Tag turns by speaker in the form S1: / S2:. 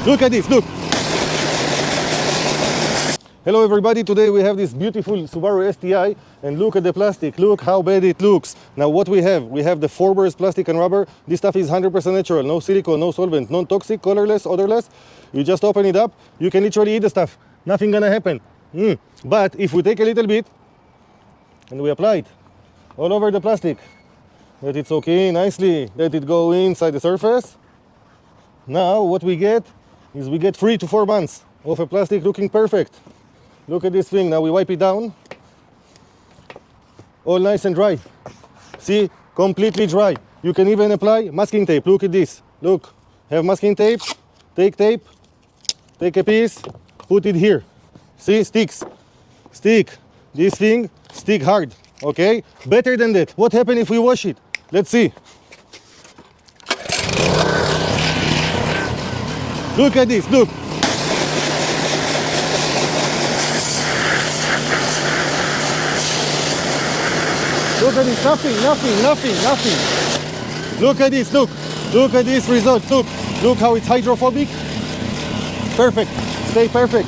S1: Look at this, look. Hello everybody, today we have this beautiful Subaru STI and look at the plastic, look how bad it looks. Now what we have the Forberz Plastic and Rubber. This stuff is 100% natural, no silicone, no solvent, non-toxic, colorless, odorless. You just open it up, you can literally eat the stuff, nothing gonna happen. But if we take a little bit and we apply it all over the plastic, let it soak in nicely, let it go inside the surface. Now what we get is we get 3 to 4 months of a plastic looking perfect. Look at this thing, now we wipe it down. All nice and dry. See, completely dry. You can even apply masking tape, look at this. Look, have masking tape, take a piece, put it here. See, sticks, stick. This thing, stick hard, okay? Better than that. What happens if we wash it? Let's see. Look at this, look. Look at this, nothing. Look at this, look at this result, look how it's hydrophobic. Perfect, stay perfect.